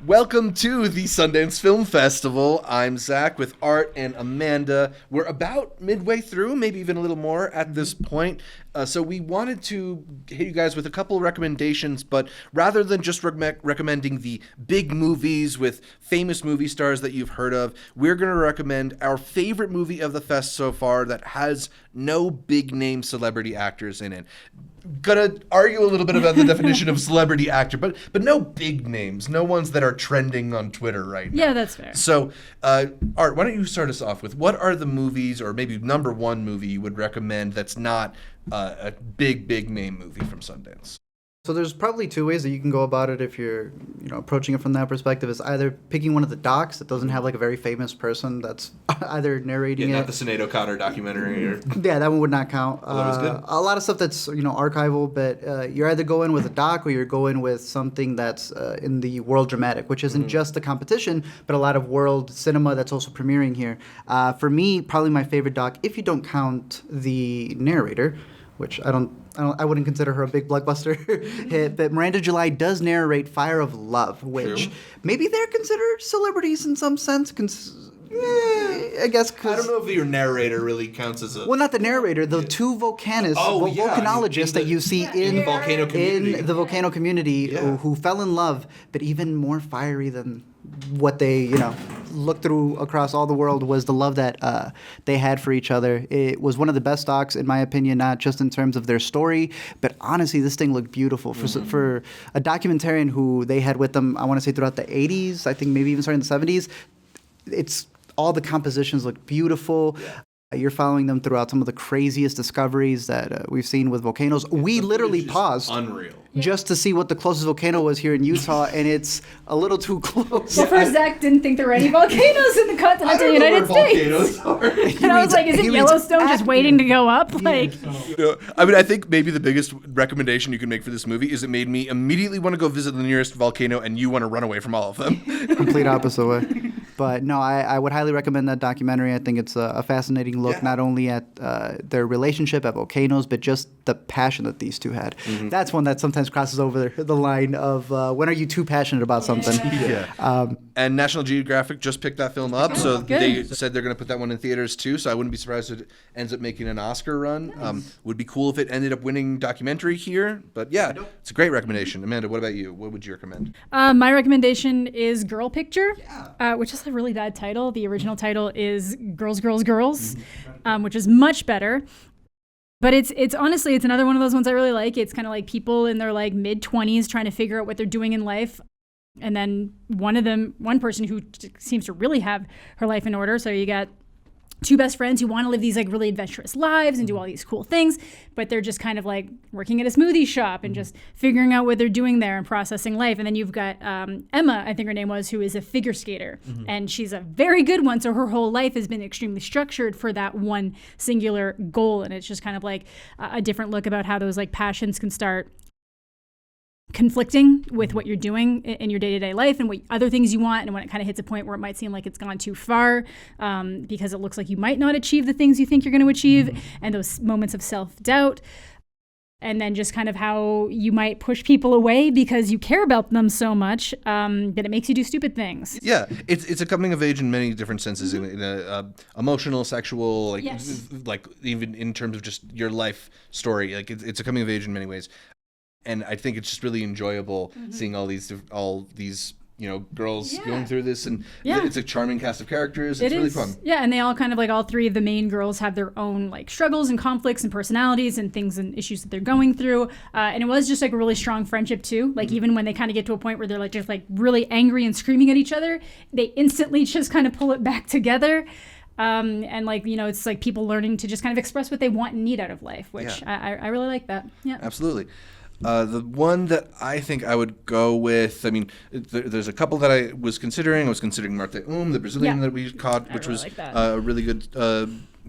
Welcome to the Sundance Film Festival. I'm Zach with Art and Amanda. We're about midway through, maybe even a little more at this point. So we wanted to hit you guys with a couple of recommendations, but rather than just recommending the big movies with famous movie stars that you've heard of, we're going to recommend our favorite movie of the fest so far that has no big name celebrity actors in it. Gonna argue a little bit about the definition of celebrity actor, but no big names, no ones that are trending on Twitter right now. Yeah, that's fair. So, Art, why don't you start us off with what are the movies, or maybe number one movie you would recommend that's not a big name movie from Sundance? So there's probably two ways that you can go about it if you're, approaching it from that perspective. Is either picking one of the docs that doesn't have like a very famous person that's either narrating it. Not the Sinead O'Connor documentary. Or... Yeah, that one would not count. That was good. A lot of stuff that's archival, but you're either going with a doc or you're going with something that's in the world dramatic, which isn't just the competition, but a lot of world cinema that's also premiering here. For me, probably my favorite doc, if you don't count the narrator, which I wouldn't consider her a big blockbuster hit, but Miranda July does narrate Fire of Love, which maybe they're considered celebrities in some sense. I guess. I don't know if your narrator really counts as a... Well, not the narrator, the two volcanologists that you see in the volcano community. In the volcano community who fell in love, but even more fiery than what they, looked through across all the world was the love that they had for each other. It was one of the best docs, in my opinion, not just in terms of their story, but honestly, this thing looked beautiful. For a documentarian who they had with them, I want to say throughout the 80s, I think maybe even starting in the 70s, it's all the compositions look beautiful. You're following them throughout some of the craziest discoveries that we've seen with volcanoes. We literally paused just to see what the closest volcano was here in Utah, and it's a little too close. Well, first Zach didn't think there were any volcanoes in the continental United States. And I was like, is it Yellowstone just waiting to go up? I think maybe the biggest recommendation you can make for this movie is it made me immediately want to go visit the nearest volcano, and you want to run away from all of them. Complete opposite way. But no, I would highly recommend that documentary. I think it's a fascinating look not only at their relationship at volcanoes, but just the passion that these two had. Mm-hmm. That's one that sometimes crosses over the line of when are you too passionate about something? And National Geographic just picked that film up, so they said they're going to put that one in theaters too, so I wouldn't be surprised if it ends up making an Oscar run. Nice. Would be cool if it ended up winning documentary here, but it's a great recommendation. Amanda, what about you? What would you recommend? My recommendation is Girl Picture, which is a really bad title. The original title is Girls, Girls, Girls, which is much better. But it's honestly, it's another one of those ones I really like. It's kind of like people in their like mid-20s trying to figure out what they're doing in life. And then one person who seems to really have her life in order. So you got two best friends who want to live these like really adventurous lives and do all these cool things, but they're just kind of like working at a smoothie shop and just figuring out what they're doing there and processing life. And then you've got Emma, I think her name was, who is a figure skater, and she's a very good one. So her whole life has been extremely structured for that one singular goal. And it's just kind of like a different look about how those like passions can start conflicting with what you're doing in your day-to-day life and what other things you want, and when it kind of hits a point where it might seem like it's gone too far because it looks like you might not achieve the things you think you're going to achieve, and those moments of self-doubt, and then just kind of how you might push people away because you care about them so much that it makes you do stupid things. Yeah, it's a coming of age in many different senses, in a emotional, sexual, like even in terms of just your life story. Like it's a coming of age in many ways. And I think it's just really enjoyable seeing all these girls going through this, and it's a charming cast of characters. It's really fun. Yeah, and they all kind of like all three of the main girls have their own like struggles and conflicts and personalities and things and issues that they're going through. And it was just like a really strong friendship too. Like even when they kind of get to a point where they're like just like really angry and screaming at each other, they instantly just kind of pull it back together. And like, it's like people learning to just kind of express what they want and need out of life, which I really like that. Yeah, absolutely. The one that I think I would go with, there's a couple that I was considering. I was considering Martha the Brazilian that we caught, which was a really good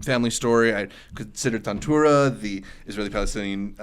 family story. I considered Tantura, the Israeli-Palestinian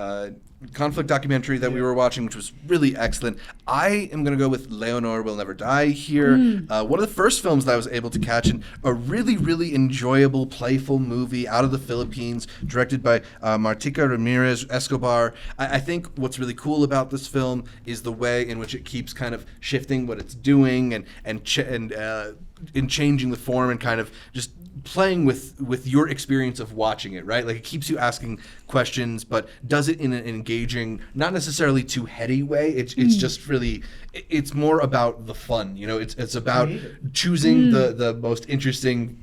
conflict documentary that we were watching, which was really excellent. I am going to go with Leonor Will Never Die here. One of the first films that I was able to catch, in a really, really enjoyable, playful movie out of the Philippines, directed by Martica Ramirez Escobar. I think what's really cool about this film is the way in which it keeps kind of shifting what it's doing and in changing the form and kind of just playing with your experience of watching it, right? Like, it keeps you asking questions, but does it in an engaging, not necessarily too heady way. It's just really, it's more about the fun, you know. It's about choosing the most interesting,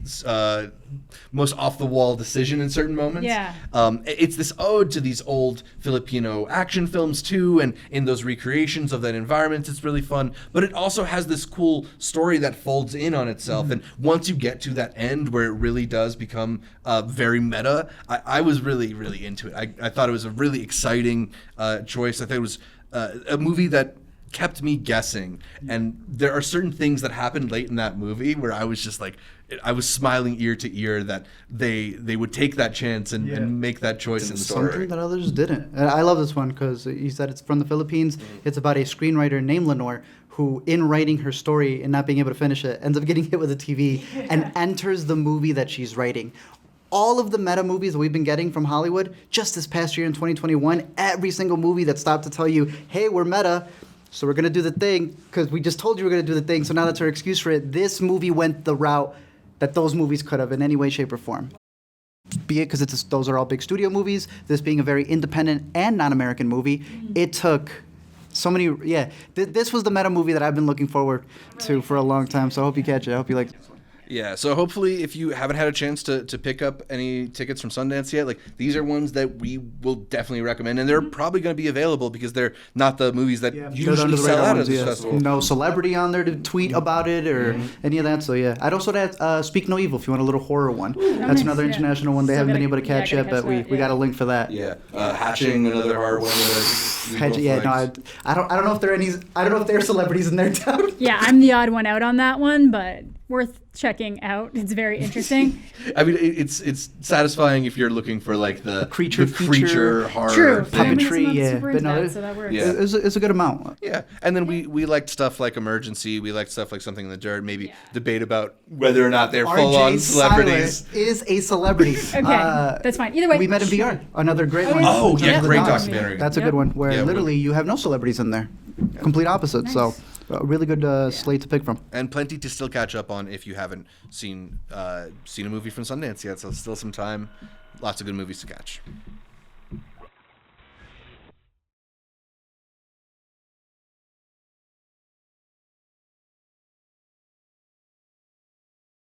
most off the wall decision in certain moments. Yeah. It's this ode to these old Filipino action films too, and in those recreations of that environment, it's really fun. But it also has this cool story that folds in on itself, and once you get to that end where it really does become very meta, I was really, really into it. I thought it was a really exciting choice. I think it was a movie that kept me guessing, and there are certain things that happened late in that movie where I was just like, I was smiling ear to ear that they would take that chance and make that choice in the story. Something that others didn't. And I love this one because you said it's from the Philippines. It's about a screenwriter named Leonor who, in writing her story and not being able to finish it, ends up getting hit with a TV and enters the movie that she's writing. All of the meta movies that we've been getting from Hollywood just this past year in 2021, every single movie that stopped to tell you, hey, we're meta, so we're going to do the thing because we just told you we're going to do the thing, so now that's our excuse for it. This movie went the route that those movies could have in any way, shape, or form. Be it because those are all big studio movies, this being a very independent and non-American movie, it took so many, this was the meta movie that I've been looking forward to for a long time, so I hope you catch it. I hope you like it. Yeah, so hopefully if you haven't had a chance to pick up any tickets from Sundance yet, like, these are ones that we will definitely recommend, and they're probably going to be available because they're not the movies that usually sell out at this festival. No celebrity on there to tweet about it or any of that, so yeah. I'd also add Speak No Evil if you want a little horror one. That's another international one they haven't been able to catch yet, but we got a link for that. Yeah, Hatching, another horror one. I don't know if there are any. I don't know if there are celebrities in there, too. Yeah, I'm the odd one out on that one, but worth checking out. It's very interesting. I mean, it's satisfying if you're looking for like the creature horror True. thing. Puppetry, But no, so that works. Yeah. It's a good amount. Yeah, and then we liked stuff like Emergency. We liked stuff like Something in the Dirt. Maybe debate about whether or not they're full-on celebrities. Siler is a celebrity. Okay, that's fine. Either way, We Met in VR. Another great one. Oh yeah, great Dogs. documentary. That's a good one where literally you have no celebrities in there. Complete opposite. Nice. So a really good slate to pick from. And plenty to still catch up on if you haven't seen a movie from Sundance yet. So still some time. Lots of good movies to catch.